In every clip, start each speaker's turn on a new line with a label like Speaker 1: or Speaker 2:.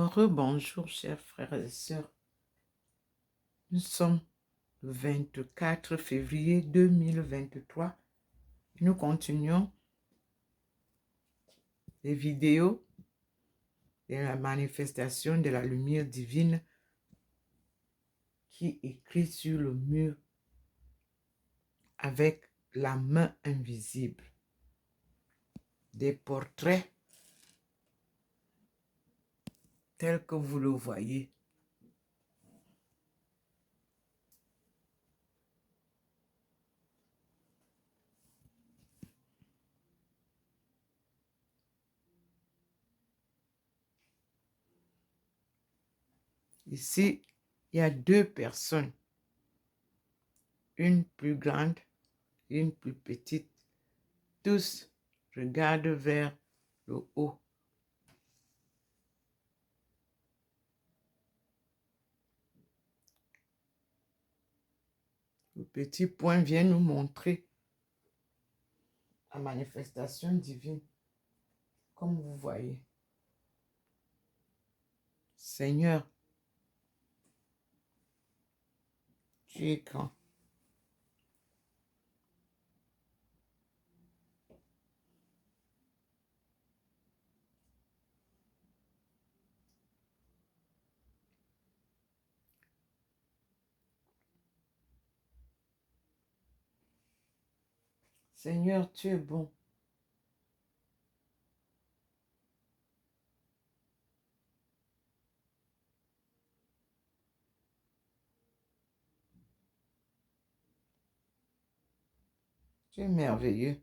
Speaker 1: Rebonjour, chers frères et sœurs. Nous sommes le 24 février 2023. Nous continuons les vidéos de la manifestation de la lumière divine qui écrit sur le mur avec la main invisible. Des portraits tels que vous le voyez. Ici, il y a deux personnes, une plus grande, une plus petite. Tous regardent vers le haut. Le petit point vient nous montrer la manifestation divine, comme vous voyez. Seigneur, tu es grand. Seigneur, tu es bon. Tu es merveilleux.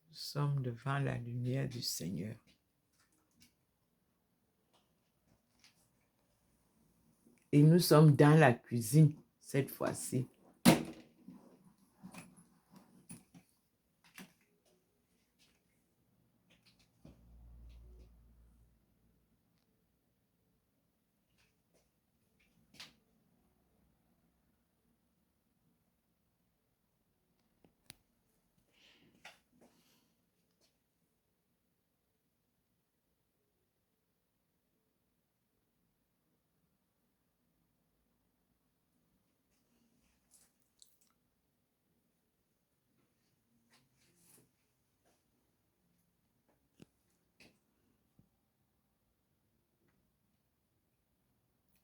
Speaker 1: Nous sommes devant la lumière du Seigneur. Et nous sommes dans la cuisine cette fois-ci.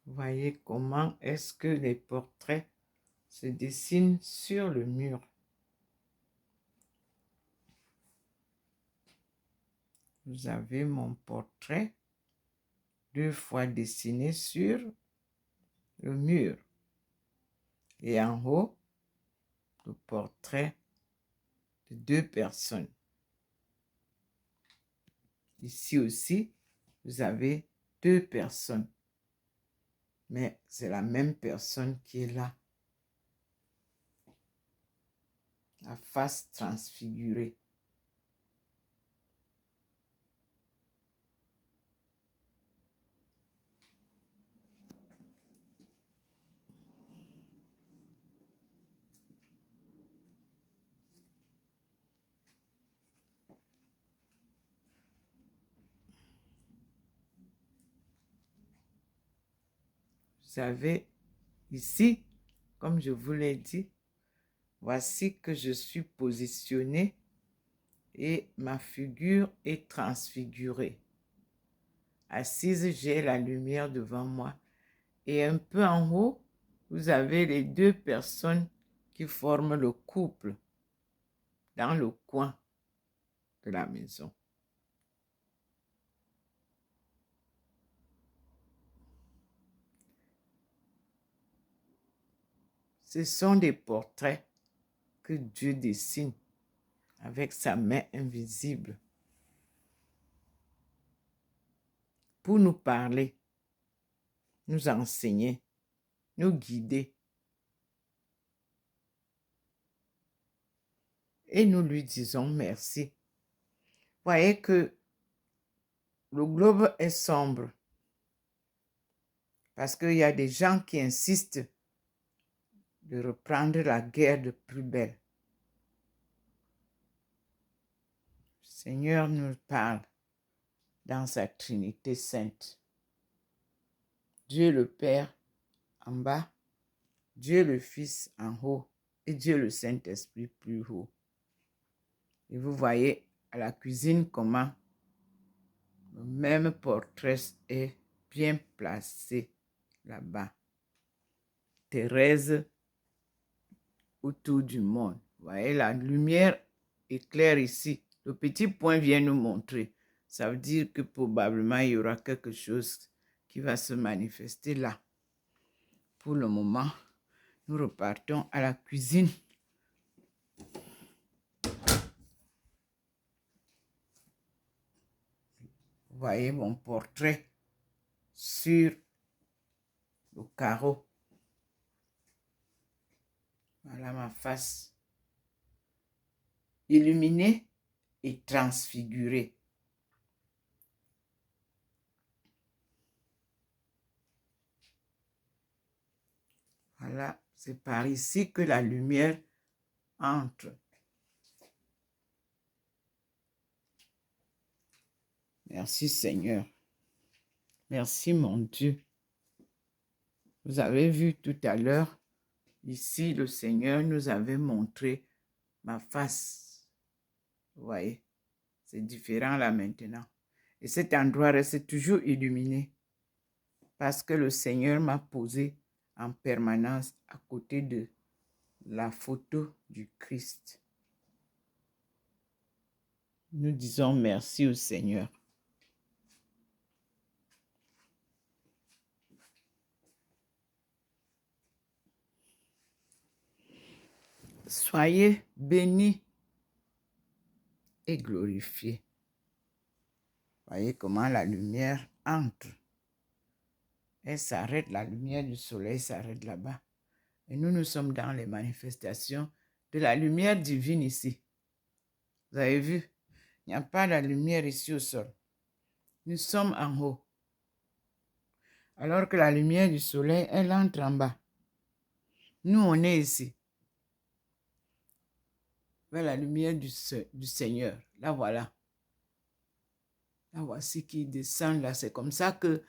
Speaker 1: Vous voyez comment est-ce que les portraits se dessinent sur le mur. Vous avez mon portrait 2 fois dessiné sur le mur. Et en haut, le portrait de 2 personnes. Ici aussi, vous avez 2 personnes. Mais c'est la même personne qui est là. La face transfigurée. Vous avez ici, comme je vous l'ai dit, voici que je suis positionnée et ma figure est transfigurée. Assise, j'ai la lumière devant moi. Et un peu en haut, vous avez les 2 personnes qui forment le couple dans le coin de la maison. Ce sont des portraits que que Dieu dessine avec sa main invisible pour nous parler, nous enseigner, nous guider. Et nous lui disons merci. Voyez que le globe est sombre parce qu'il y a des gens qui insistent de reprendre la guerre de plus belle. Le Seigneur nous parle dans sa Trinité sainte. Dieu le Père en bas, Dieu le Fils en haut et Dieu le Saint-Esprit plus haut. Et vous voyez à la cuisine comment le même portrait est bien placé là-bas. Thérèse autour du monde. Vous voyez, la lumière éclaire ici. Le petit point vient nous montrer. Ça veut dire que probablement il y aura quelque chose qui va se manifester là. Pour le moment, nous repartons à la cuisine. Vous voyez mon portrait sur le carreau. Voilà ma face. Illuminée et transfigurée. Voilà, c'est par ici que la lumière entre. Merci Seigneur. Merci mon Dieu. Vous avez vu tout à l'heure, ici le Seigneur nous avait montré ma face. Vous voyez, c'est différent là maintenant. Et cet endroit reste toujours illuminé parce que le Seigneur m'a posé en permanence à côté de la photo du Christ. Nous disons merci au Seigneur. Soyez bénis et glorifiés. Voyez comment la lumière entre. Elle s'arrête, la lumière du soleil s'arrête là-bas. Et nous sommes dans les manifestations de la lumière divine ici. Vous avez vu? Il n'y a pas la lumière ici au sol. Nous sommes en haut. Alors que la lumière du soleil, elle entre en bas. Nous, on est ici. Vers la lumière du Seigneur. Là, voilà. Là, voici qui descend là. C'est comme ça que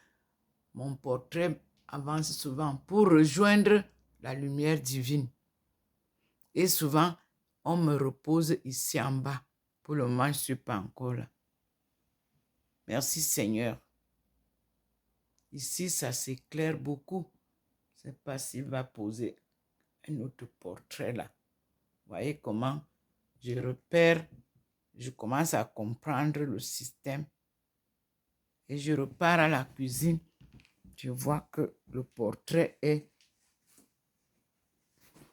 Speaker 1: mon portrait avance souvent pour rejoindre la lumière divine. Et souvent, on me repose ici en bas. Pour le moment, je ne suis pas encore là. Merci Seigneur. Ici, ça s'éclaire beaucoup. Je ne sais pas s'il va poser un autre portrait là. Vous voyez comment je repère, je commence à comprendre le système. Et je repars à la cuisine. Je vois que le portrait est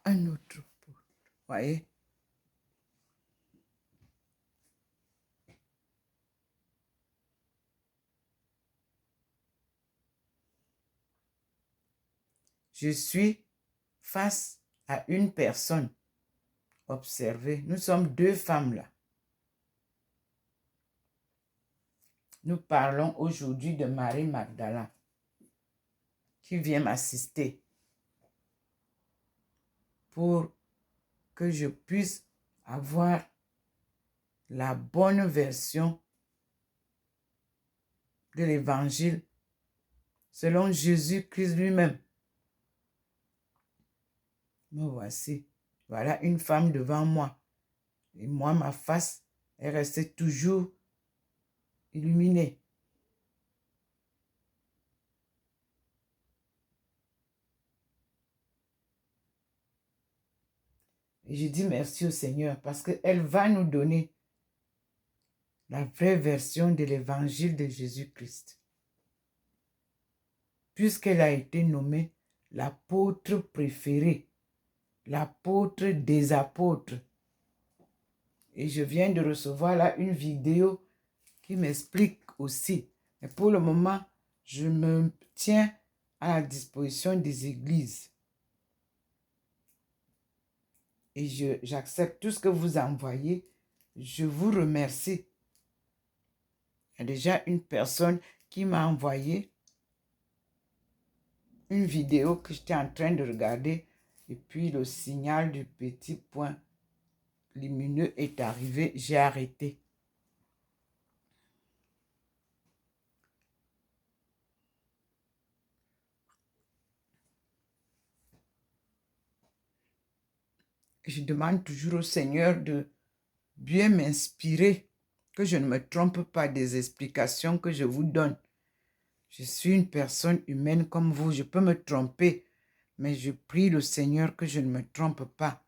Speaker 1: un autre portrait. Vous voyez? Je suis face à une personne. Observez, nous sommes deux femmes là. Nous parlons aujourd'hui de Marie Magdala qui vient m'assister pour que je puisse avoir la bonne version de l'évangile selon Jésus-Christ lui-même. Me voici. Voilà une femme devant moi. Et moi, ma face est restée toujours illuminée. Et je dis merci au Seigneur parce qu'elle va nous donner la vraie version de l'évangile de Jésus-Christ. Puisqu'elle a été nommée l'apôtre préféré l'apôtre des apôtres. Et je viens de recevoir là une vidéo qui m'explique aussi. Mais pour le moment, je me tiens à la disposition des églises. Et j'accepte tout ce que vous envoyez. Je vous remercie. Il y a déjà une personne qui m'a envoyé une vidéo que j'étais en train de regarder. Et puis le signal du petit point lumineux est arrivé. J'ai arrêté. Je demande toujours au Seigneur de bien m'inspirer, que je ne me trompe pas des explications que je vous donne. Je suis une personne humaine comme vous, je peux me tromper, mais je prie le Seigneur que je ne me trompe pas.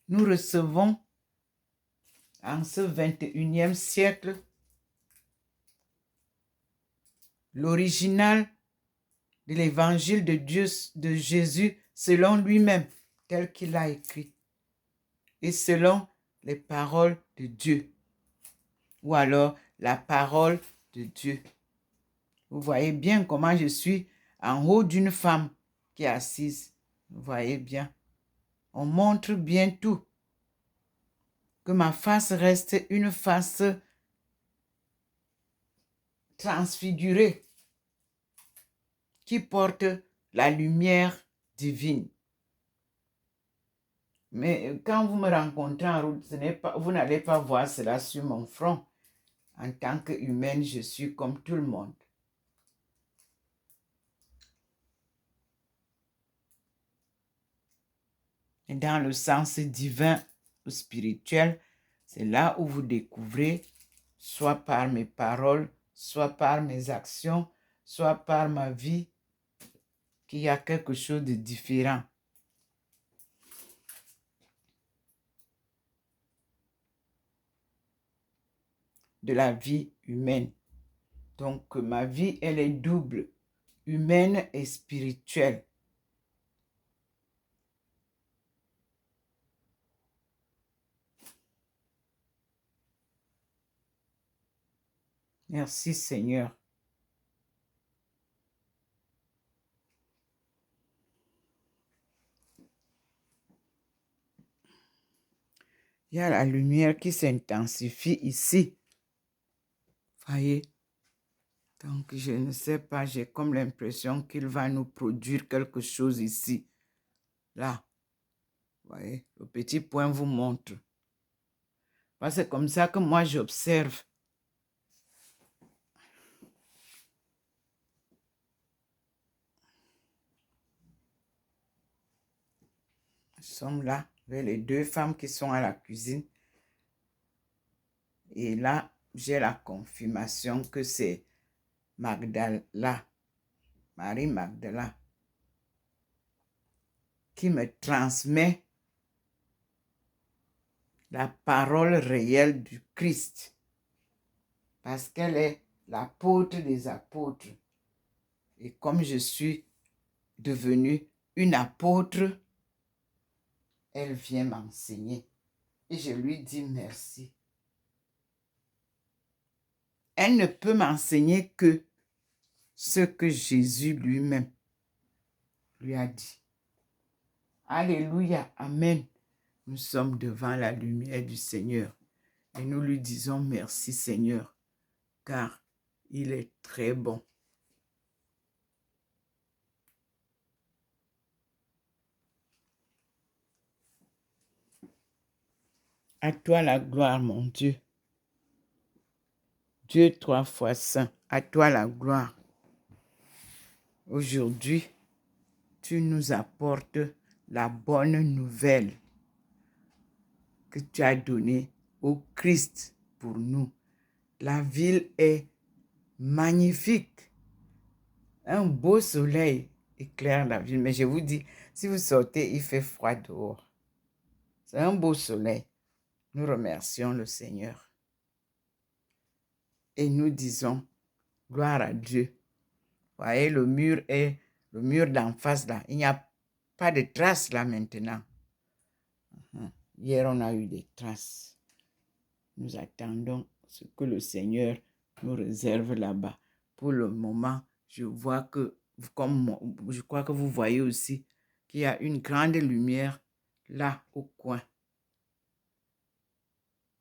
Speaker 1: Nous recevons en ce 21e siècle l'original de l'évangile de Dieu, de Jésus, selon lui-même, tel qu'il a écrit, et selon les paroles de Dieu, ou alors la parole de Dieu. Vous voyez bien comment je suis en haut d'une femme qui est assise. Vous voyez bien. On montre bien tout. Que ma face reste une face transfigurée qui porte la lumière divine. Mais quand vous me rencontrez en route, vous n'allez pas voir cela sur mon front. En tant qu'humaine, je suis comme tout le monde. Et dans le sens divin ou spirituel, c'est là où vous découvrez, soit par mes paroles, soit par mes actions, soit par ma vie, qu'il y a quelque chose de différent. De la vie humaine. Donc, ma vie, elle est double, humaine et spirituelle. Merci Seigneur. Il y a la lumière qui s'intensifie ici. Voyez? Donc, je ne sais pas, j'ai comme l'impression qu'il va nous produire quelque chose ici. Là. Voyez? Le petit point vous montre. C'est comme ça que moi j'observe. Nous sommes là, avec les deux femmes qui sont à la cuisine. Et là, j'ai la confirmation que c'est Magdala, Marie Magdala, qui me transmet la parole réelle du Christ. Parce qu'elle est l'apôtre des apôtres. Et comme je suis devenue une apôtre, elle vient m'enseigner. Et je lui dis merci. Elle ne peut m'enseigner que ce que Jésus lui-même lui a dit. Alléluia, amen. Nous sommes devant la lumière du Seigneur et nous lui disons merci Seigneur, car il est très bon. À toi la gloire, mon Dieu. Dieu 3 fois saint, à toi la gloire. Aujourd'hui, tu nous apportes la bonne nouvelle que tu as donnée au Christ pour nous. La ville est magnifique. Un beau soleil éclaire la ville. Mais je vous dis, si vous sortez, il fait froid dehors. C'est un beau soleil. Nous remercions le Seigneur. Et nous disons, gloire à Dieu. Voyez, le mur d'en face là. Il n'y a pas de traces là maintenant. Hier, on a eu des traces. Nous attendons ce que le Seigneur nous réserve là-bas. Pour le moment, je vois que, je crois que vous voyez aussi qu'il y a une grande lumière là au coin.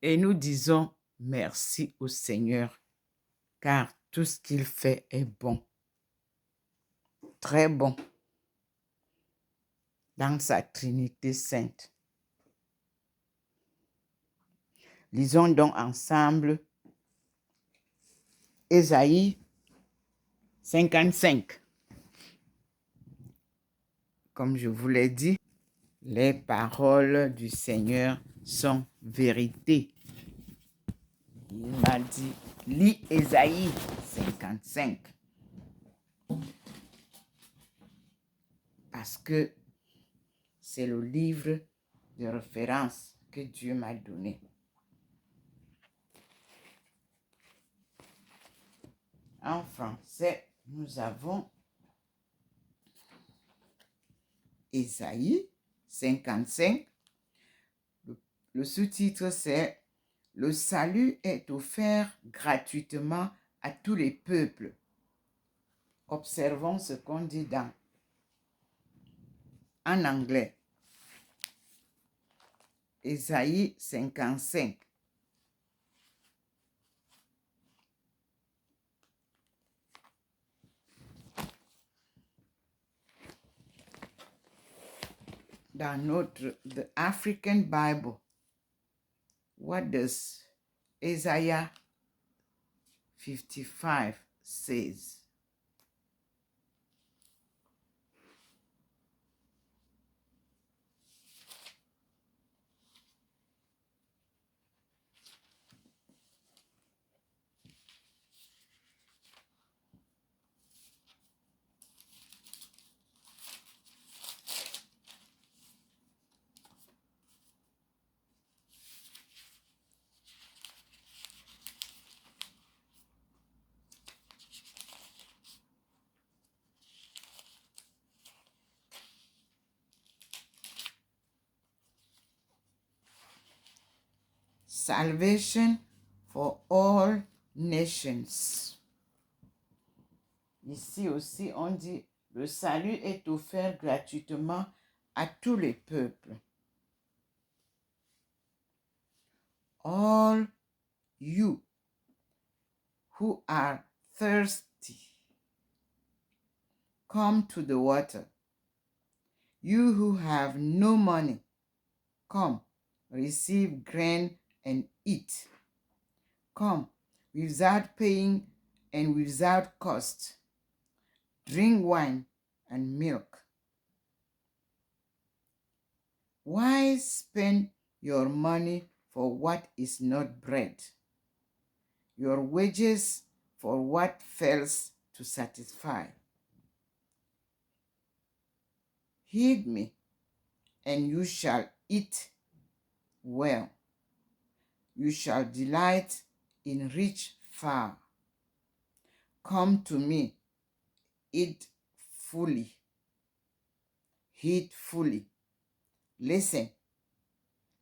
Speaker 1: Et nous disons merci au Seigneur, car tout ce qu'il fait est bon, très bon, dans sa Trinité sainte. Lisons donc ensemble Ésaïe 55. Comme je vous l'ai dit, les paroles du Seigneur sont vérité. Il m'a dit, lis Ésaïe 55. Parce que c'est le livre de référence que Dieu m'a donné. En français, nous avons Ésaïe 55. Le sous-titre, c'est « Le salut est offert gratuitement à tous les peuples ». Observons ce qu'on dit en anglais. Ésaïe 55. Dans the African Bible, what does Isaiah 55 says? Salvation for all nations. Ici aussi, on dit, le salut est offert gratuitement à tous les peuples. All you who are thirsty, come to the water. You who have no money, come, receive grain and eat. Come, without paying and without cost. Drink wine and milk. Why spend your money for what is not bread, your wages for what fails to satisfy? Heed me, and you shall eat well. You shall delight in rich fare. Come to me, eat fully, heed fully. Listen,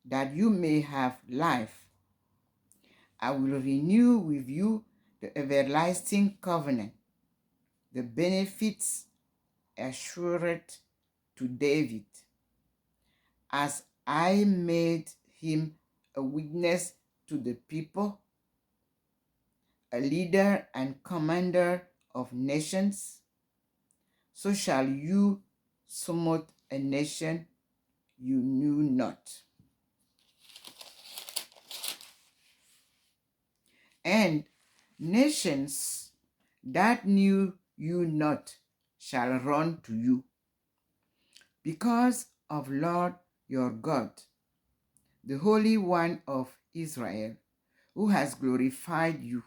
Speaker 1: that you may have life. I will renew with you the everlasting covenant, the benefits assured to David, as I made him a witness to the people, a leader and commander of nations. So shall you smite a nation you knew not, and nations that knew you not shall run to you, because of Lord your God, the Holy One of Israel, who has glorified you.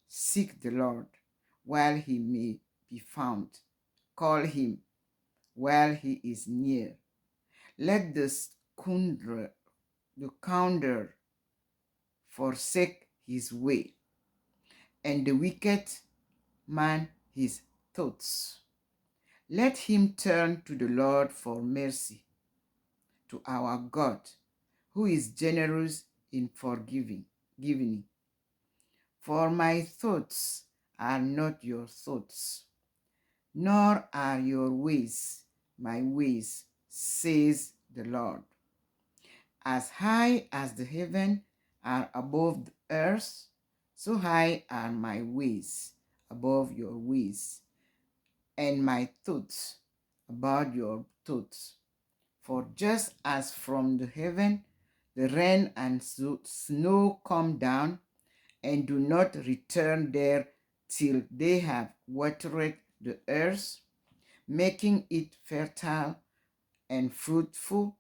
Speaker 1: Seek the Lord while he may be found. Call him while he is near. Let the scoundrel the counter forsake his way, and the wicked man his thoughts. Let him turn to the Lord for mercy, to our God, who is generous in giving. For my thoughts are not your thoughts, nor are your ways my ways, says the Lord. As high as the heaven are above the earth, so high are my ways above your ways, and my thoughts about your thoughts. For just as from the heaven the rain and snow come down, and do not return there till they have watered the earth, making it fertile and fruitful,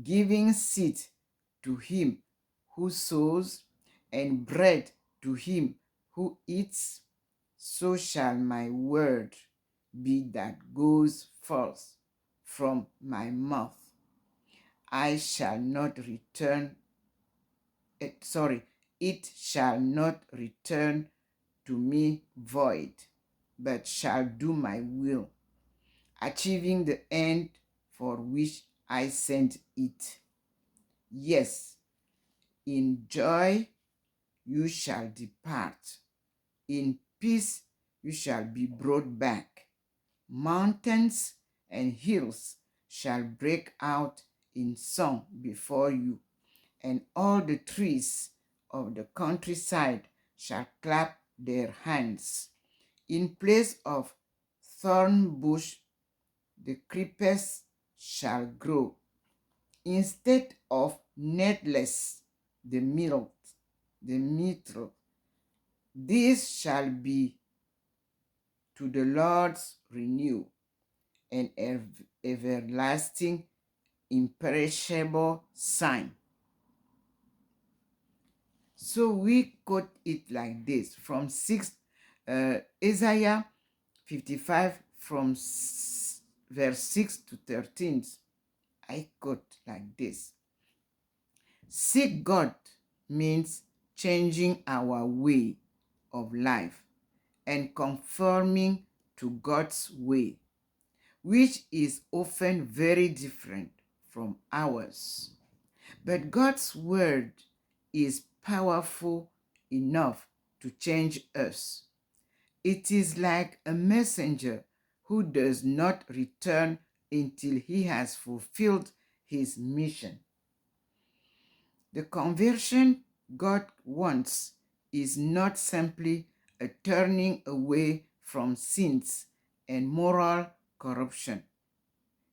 Speaker 1: giving seed to him who sows, and bread to him who eats, so shall my word be that goes forth from my mouth. I shall not return, it shall not return to me void, but shall do my will, achieving the end for which I sent it. Yes, in joy you shall depart, in peace you shall be brought back. Mountains and hills shall break out in song before you, and all the trees of the countryside shall clap their hands. In place of thorn bush, the creepers shall grow. Instead of netless, the myrtle. This shall be to the Lord's renew, an everlasting, imperishable sign. So we quote it like this from Isaiah 55 from verse 6 to 13. I quote like this. Seek God means changing our way of life and conforming to God's way, which is often very different from ours. But God's word is powerful enough to change us. It is like a messenger who does not return until he has fulfilled his mission. The conversion God wants is not simply a turning away from sins and moral corruption.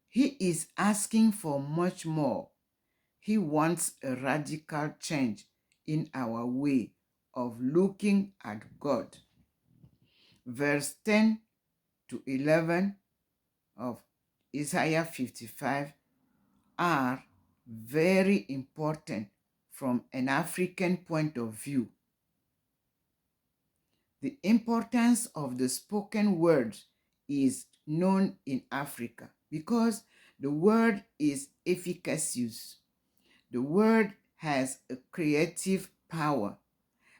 Speaker 1: He is asking for much more. He wants a radical change in our way of looking at God. Verse 10 to 11 of Isaiah 55 are very important from an African point of view. The importance of the spoken word is known in Africa because the word is efficacious. The word has a creative power.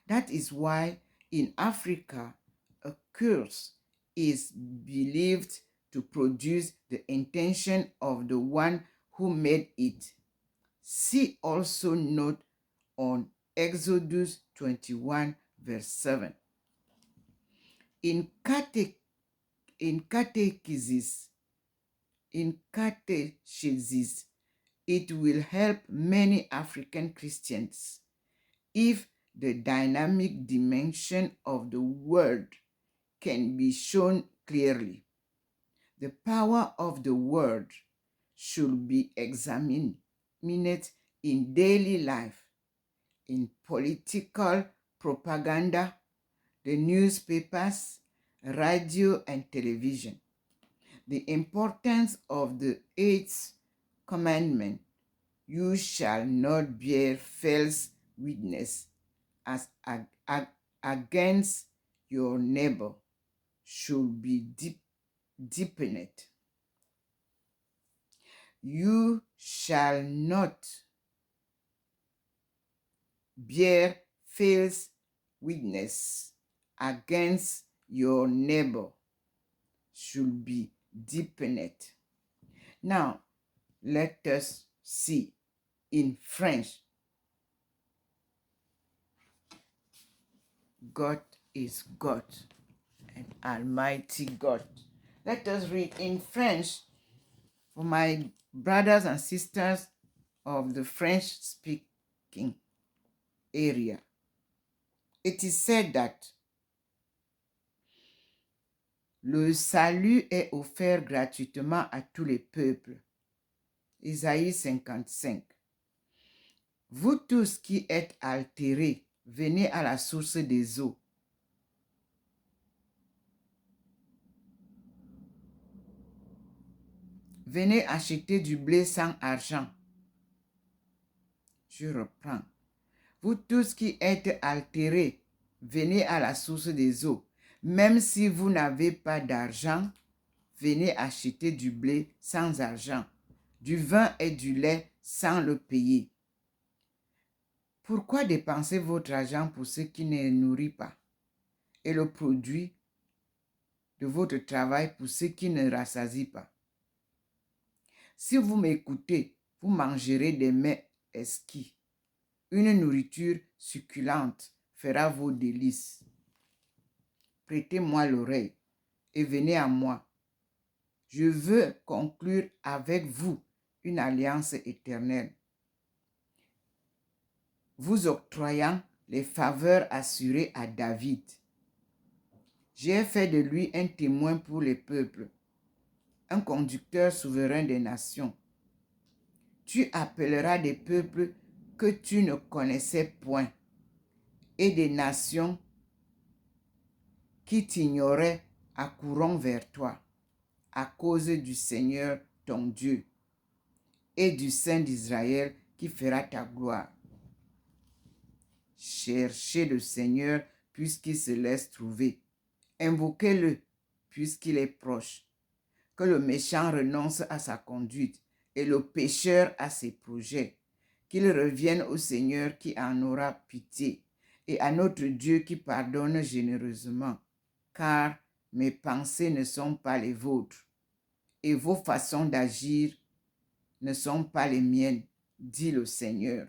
Speaker 1: That is why in Africa, a curse is believed to produce the intention of the one who made it. See also note on Exodus 21 verse 7. In catechesis, it will help many African Christians if the dynamic dimension of the word can be shown clearly. The power of the word should be examined in daily life, in political propaganda, the newspapers, radio, and television. The importance of the eighth commandment, you shall not bear false witness as against your neighbor, should be deepened. You shall not bear false witness against your neighbor should be deepened. Now, let us see in French. God is God, an almighty God. Let us read in French for my brothers and sisters of the French-speaking area. It is said that le salut est offert gratuitement à tous les peuples. Isaïe 55. Vous tous qui êtes altérés, venez à la source des eaux. Venez acheter du blé sans argent. Je reprends. Vous tous qui êtes altérés, venez à la source des eaux. Même si vous n'avez pas d'argent, venez acheter du blé sans argent, du vin et du lait sans le payer. Pourquoi dépenser votre argent pour ce qui ne nourrit pas et le produit de votre travail pour ce qui ne rassasie pas? Si vous m'écoutez, vous mangerez des mets exquis. Une nourriture succulente fera vos délices. Prêtez-moi l'oreille et venez à moi. Je veux conclure avec vous une alliance éternelle, vous octroyant les faveurs assurées à David. J'ai fait de lui un témoin pour les peuples, un conducteur souverain des nations. Tu appelleras des peuples que tu ne connaissais point et des nations qui t'ignoraient accourront vers toi à cause du Seigneur ton Dieu et du Saint d'Israël qui fera ta gloire. Cherchez le Seigneur puisqu'il se laisse trouver. Invoquez-le puisqu'il est proche. Que le méchant renonce à sa conduite et le pécheur à ses projets. Qu'il revienne au Seigneur qui en aura pitié et à notre Dieu qui pardonne généreusement. Car mes pensées ne sont pas les vôtres et vos façons d'agir ne sont pas les miennes, dit le Seigneur.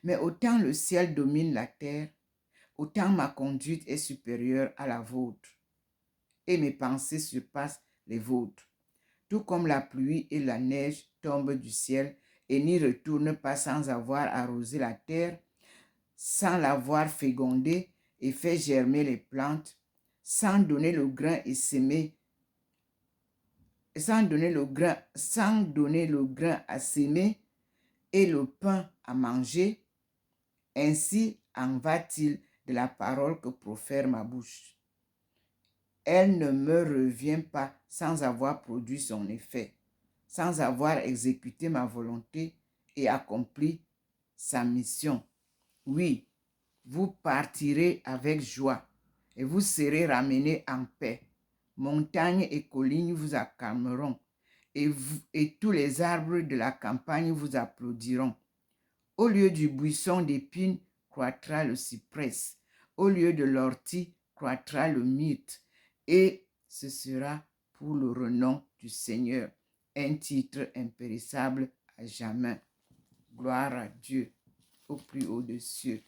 Speaker 1: Mais autant le ciel domine la terre, autant ma conduite est supérieure à la vôtre, et mes pensées surpassent les vôtres. Tout comme la pluie et la neige tombent du ciel et n'y retournent pas sans avoir arrosé la terre, sans l'avoir fécondée et fait germer les plantes, sans donner le grain et s'aimer, sans donner le grain à s'aimer et le pain à manger, ainsi en va-t-il de la parole que profère ma bouche. Elle ne me revient pas sans avoir produit son effet, sans avoir exécuté ma volonté et accompli sa mission. Oui, vous partirez avec joie et vous serez ramenés en paix. Montagnes et collines vous acclameront et tous les arbres de la campagne vous applaudiront. Au lieu du buisson d'épines croîtra le cyprès, au lieu de l'ortie croîtra le myrte, et ce sera pour le renom du Seigneur, un titre impérissable à jamais. Gloire à Dieu au plus haut des cieux.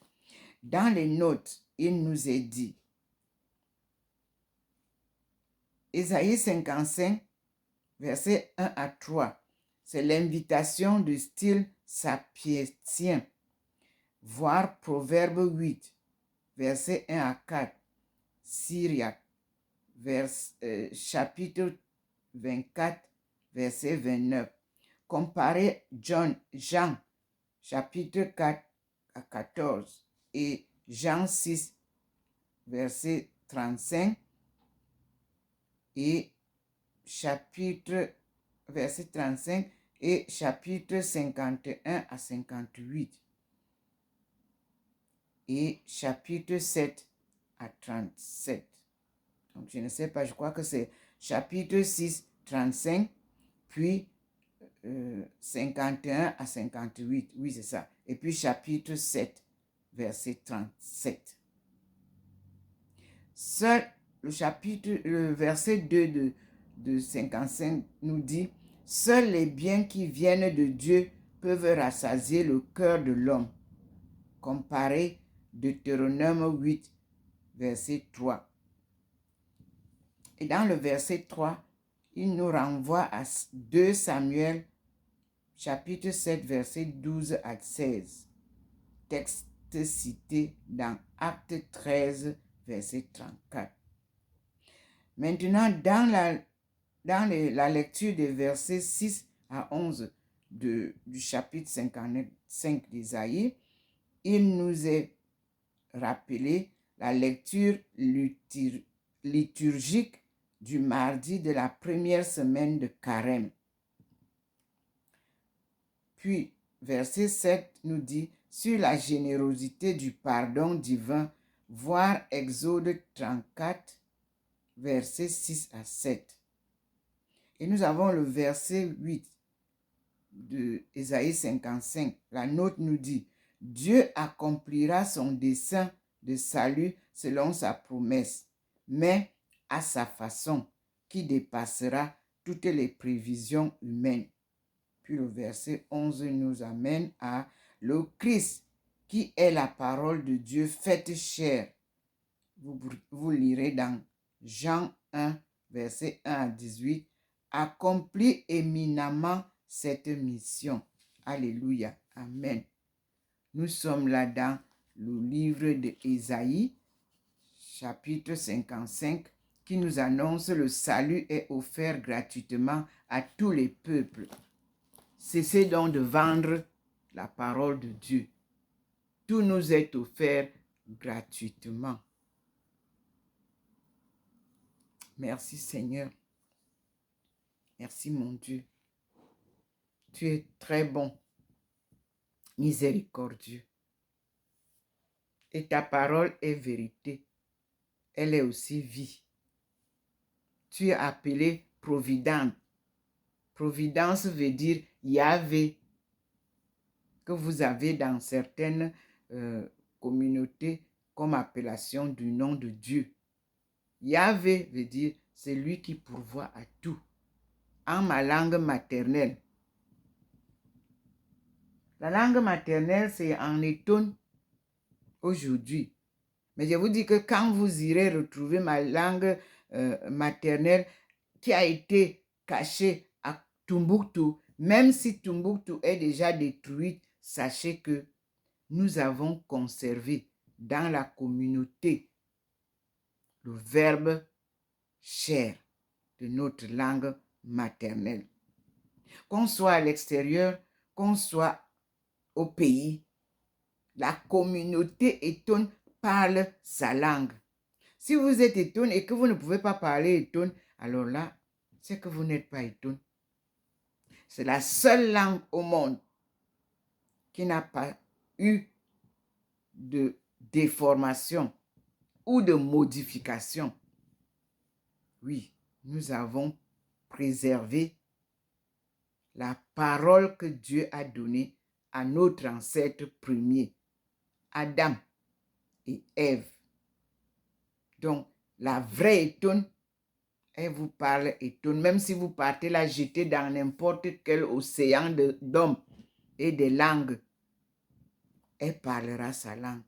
Speaker 1: Dans les notes, il nous est dit, Isaïe 55, versets 1 à 3, c'est l'invitation de style sapiétien. Voir Proverbe 8, versets 1 à 4, Syriaque, chapitre 24, verset 29. Comparer Jean, chapitre 4 à 14 et Jean 6, verset 35 et verset 35 et chapitre 51 à 58. Et chapitre 7 à 37. Donc, je ne sais pas, je crois que c'est chapitre 6, 35, puis 51 à 58. Oui, c'est ça. Et puis chapitre 7, verset 37. Seul le verset 2 de 55 nous dit, « Seuls les biens qui viennent de Dieu peuvent rassasier le cœur de l'homme. » Comparé Deutéronome 8, verset 3. Et dans le verset 3, il nous renvoie à 2 Samuel, chapitre 7, verset 12 à 16. Texte cité dans Acte 13, verset 34. Maintenant, dans la lecture des versets 6 à 11 du chapitre 55 d'Ésaïe, il nous est rappelé la lecture liturgique du mardi de la première semaine de Carême. Puis, verset 7 nous dit, sur la générosité du pardon divin, voir Exode 34, versets 6 à 7. Et nous avons le verset 8 de Ésaïe 55. La note nous dit, Dieu accomplira son dessein de salut selon sa promesse, mais à sa façon, qui dépassera toutes les prévisions humaines. Puis le verset 11 nous amène à le Christ, qui est la parole de Dieu faite chair. Vous lirez dans Jean 1, verset 1 à 18, accomplit éminemment cette mission. Alléluia. Amen. Nous sommes là dans le livre d'Ésaïe, chapitre 55, qui nous annonce le salut est offert gratuitement à tous les peuples. Cessez donc de vendre la parole de Dieu. Tout nous est offert gratuitement. Merci Seigneur. Merci mon Dieu. Tu es très bon, miséricordieux. Et ta parole est vérité. Elle est aussi vie. Tu es appelé providence. Providence veut dire Yahvé, que vous avez dans certaines communautés comme appellation du nom de Dieu. Yahvé veut dire c'est lui qui pourvoit à tout. En ma langue maternelle. La langue maternelle, c'est en étonne aujourd'hui. Mais je vous dis que quand vous irez retrouver ma langue maternelle qui a été cachée à Tombouctou, même si Tombouctou est déjà détruite, sachez que nous avons conservé dans la communauté le verbe chair de notre langue maternelle. Qu'on soit à l'extérieur, qu'on soit au pays, la communauté étonne parle sa langue. Si vous êtes étonne et que vous ne pouvez pas parler étonne, alors là, c'est que vous n'êtes pas étonne. C'est la seule langue au monde qui n'a pas eu de déformation ou de modification. Oui, nous avons préservé la parole que Dieu a donnée à notre ancêtre premier, Adam et Ève. Donc, la vraie étonne, elle vous parle étonne. Même si vous partez la jeter dans n'importe quel océan d'hommes et de langues, elle parlera sa langue.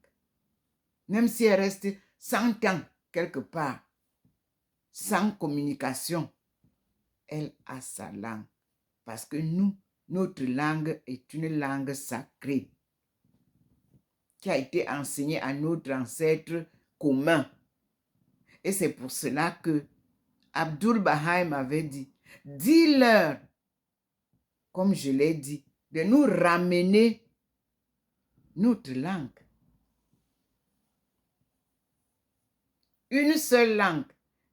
Speaker 1: Même si elle reste 100 ans quelque part, sans communication, elle a sa langue. Parce que notre langue est une langue sacrée qui a été enseignée à notre ancêtre commun. Et c'est pour cela que Abdul Baha m'avait dit, dis-leur, comme je l'ai dit, de nous ramener notre langue. Une seule langue,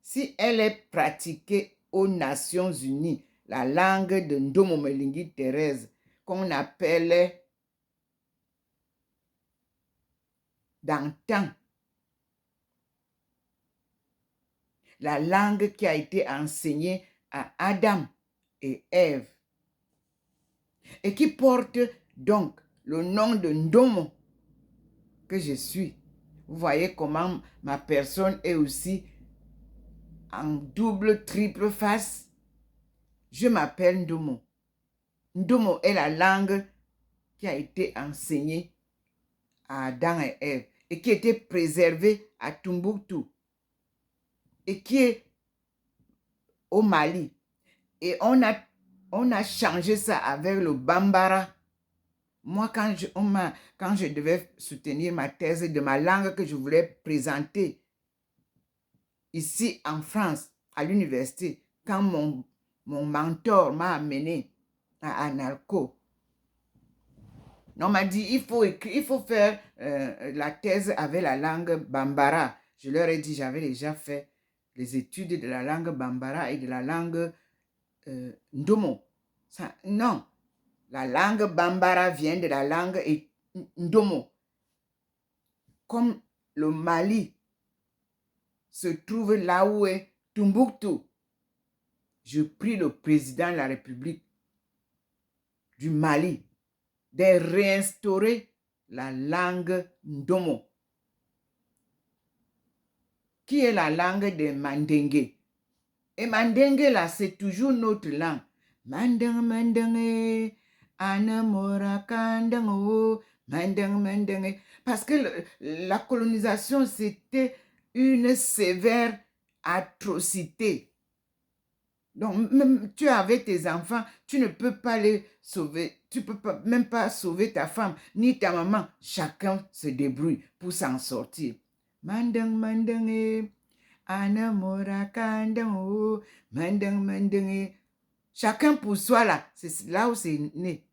Speaker 1: si elle est pratiquée aux Nations Unies, la langue de Ndomomelingi Thérèse, qu'on appelait d'antan, la langue qui a été enseignée à Adam et Ève, et qui porte donc le nom de Ndomo, que je suis. Vous voyez comment ma personne est aussi en double, triple face. Je m'appelle Ndomo. Ndomo est la langue qui a été enseignée à Adam et Ève et qui a été préservée à Tombouctou et qui est au Mali. Et on a changé ça avec le Bambara. Moi, quand je devais soutenir ma thèse de ma langue que je voulais présenter ici en France, à l'université, quand mon mentor m'a amené à Analco, on m'a dit, il faut faire la thèse avec la langue Bambara. Je leur ai dit, j'avais déjà fait les études de la langue Bambara et de la langue Ndomo. Non, la langue Bambara vient de la langue Ndomo. Comme le Mali se trouve là où est Tombouctou, je prie le président de la République du Mali de réinstaurer la langue Ndomo, qui est la langue des Mandingues. Et Mandingue, là, c'est toujours notre langue. Manding, mandingue, anamora kandango, manding, mandingue. Parce que la colonisation, c'était une sévère atrocité. Donc, même tu es avec tes enfants, tu ne peux pas les sauver. Tu ne peux même pas sauver ta femme, ni ta maman. Chacun se débrouille pour s'en sortir. Manding, mandingue. Chacun pour soi là, c'est là où c'est né.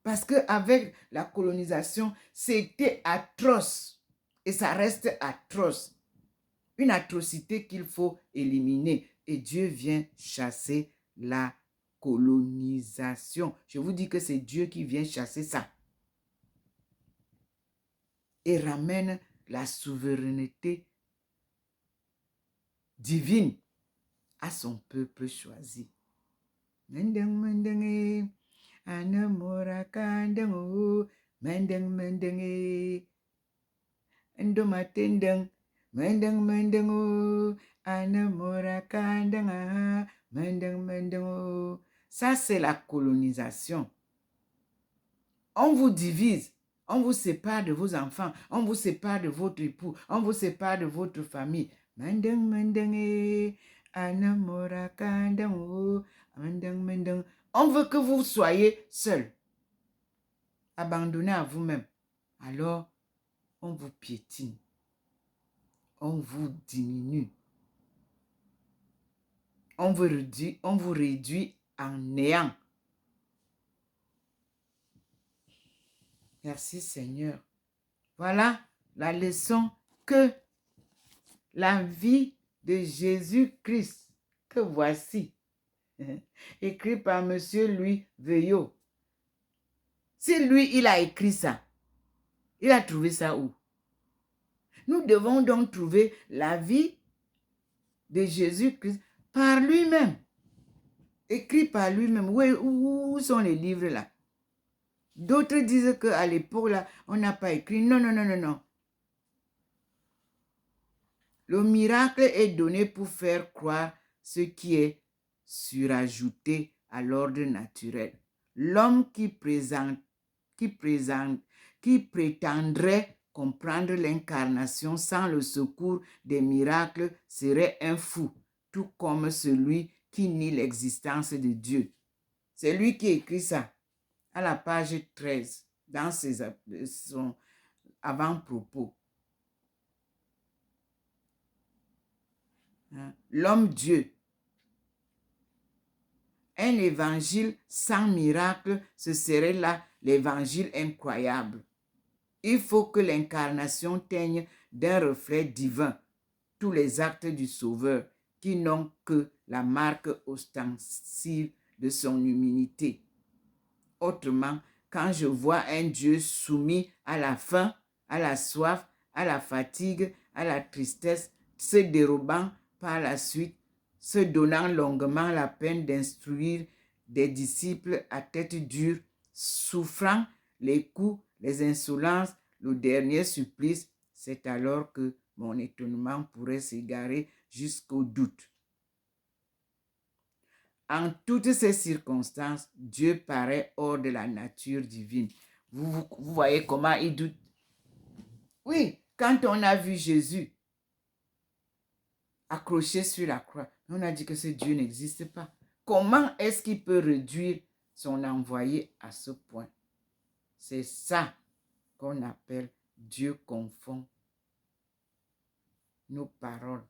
Speaker 1: Parce qu'avec la colonisation, c'était atroce. Et ça reste atroce. Une atrocité qu'il faut éliminer. Et Dieu vient chasser la colonisation. Je vous dis que c'est Dieu qui vient chasser ça. Et ramène la souveraineté divine à son peuple choisi. Mendeng mendenge, anamora kandengo, mendeng mendenge, endomatendeng, mendeng mendengo, anamora kandenga, mendeng mendengo. Ça, c'est la colonisation. On vous divise. On vous sépare de vos enfants. On vous sépare de votre époux. On vous sépare de votre famille. Mendeng mendenge, anamora kandengo. On veut que vous soyez seul, abandonné à vous-même. Alors, on vous piétine, on vous diminue, on vous réduit en néant. Merci Seigneur. Voilà la leçon que la vie de Jésus-Christ, que voici, écrit par M. Louis Veuillot. Si lui, il a écrit ça, il a trouvé ça où? Nous devons donc trouver la vie de Jésus-Christ par lui-même. Écrit par lui-même. Où sont les livres là? D'autres disent qu'à l'époque là, on n'a pas écrit. Non, non, non, non, non. Le miracle est donné pour faire croire ce qui est surajouté à l'ordre naturel. L'homme qui prétendrait comprendre l'incarnation sans le secours des miracles serait un fou, tout comme celui qui nie l'existence de Dieu. C'est lui qui écrit ça à la page 13 dans son avant-propos. L'homme-dieu. Un évangile sans miracle, ce serait là l'évangile incroyable. Il faut que l'incarnation teigne d'un reflet divin tous les actes du Sauveur qui n'ont que la marque ostensible de son humilité. Autrement, quand je vois un Dieu soumis à la faim, à la soif, à la fatigue, à la tristesse, se dérobant par la suite, se donnant longuement la peine d'instruire des disciples à tête dure, souffrant les coups, les insolences, le dernier supplice, c'est alors que mon étonnement pourrait s'égarer jusqu'au doute. En toutes ces circonstances, Dieu paraît hors de la nature divine. Vous voyez comment il doute? Oui, quand on a vu Jésus accroché sur la croix, on a dit que ce Dieu n'existe pas. Comment est-ce qu'il peut réduire son envoyé à ce point? C'est ça qu'on appelle Dieu confond nos paroles.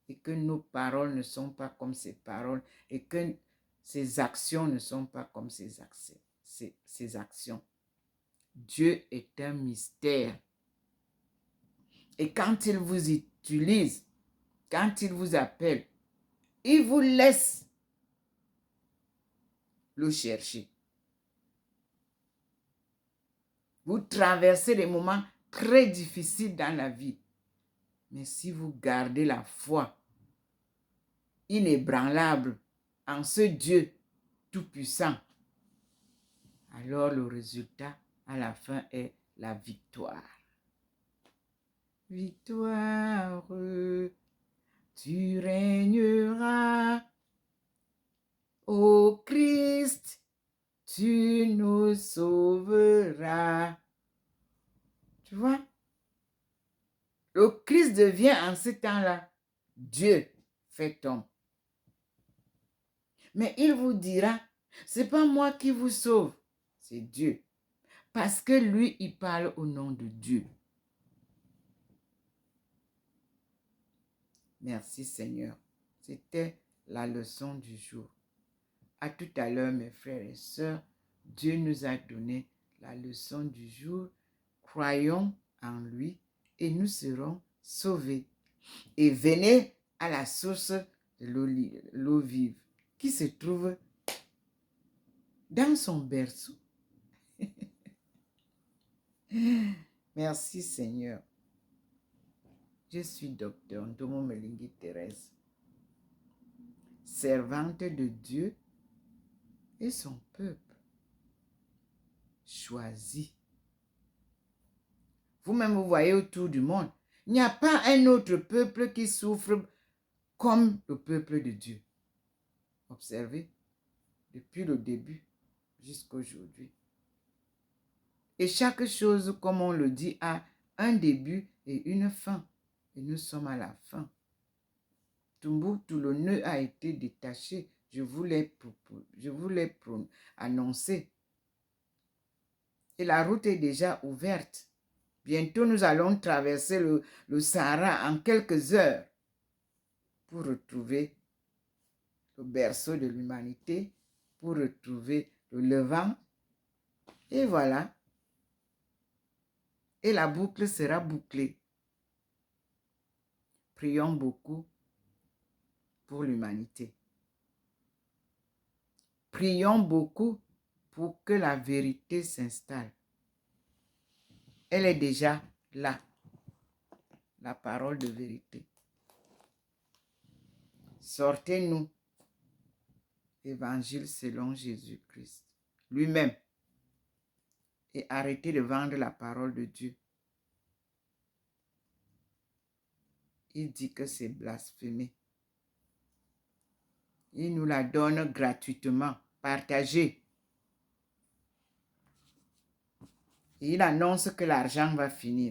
Speaker 1: Et que nos paroles ne sont pas comme ses paroles. Et que ses actions ne sont pas comme ses actions. Dieu est un mystère. Et quand il vous utilise, quand il vous appelle, il vous laisse le chercher. Vous traversez des moments très difficiles dans la vie. Mais si vous gardez la foi inébranlable en ce Dieu tout-puissant, alors le résultat à la fin est la victoire. Victoire, tu régneras, ô Christ, tu nous sauveras. Tu vois? Le Christ devient en ce temps-là Dieu fait homme. Mais il vous dira, c'est pas moi qui vous sauve, c'est Dieu. Parce que lui, il parle au nom de Dieu. Merci Seigneur. C'était la leçon du jour. À tout à l'heure, mes frères et sœurs, Dieu nous a donné la leçon du jour. Croyons en lui et nous serons sauvés. Et venez à la source de l'eau vive qui se trouve dans son berceau. Merci Seigneur. Je suis docteur Ndomo Melingi Thérèse, servante de Dieu et son peuple choisi. Vous-même, vous voyez autour du monde, il n'y a pas un autre peuple qui souffre comme le peuple de Dieu. Observez, depuis le début jusqu'à aujourd'hui. Et chaque chose, comme on le dit, a un début et une fin. Et nous sommes à la fin. Tout le nœud a été détaché. Je vous l'ai annoncé. Et la route est déjà ouverte. Bientôt, nous allons traverser le Sahara en quelques heures pour retrouver le berceau de l'humanité, pour retrouver le Levant. Et voilà. Et la boucle sera bouclée. Prions beaucoup pour l'humanité. Prions beaucoup pour que la vérité s'installe. Elle est déjà là, la parole de vérité. Sortez-nous, évangile selon Jésus-Christ lui-même, et arrêtez de vendre la parole de Dieu. Il dit que c'est blasphémé. Il nous la donne gratuitement, partagée. Et il annonce que l'argent va finir.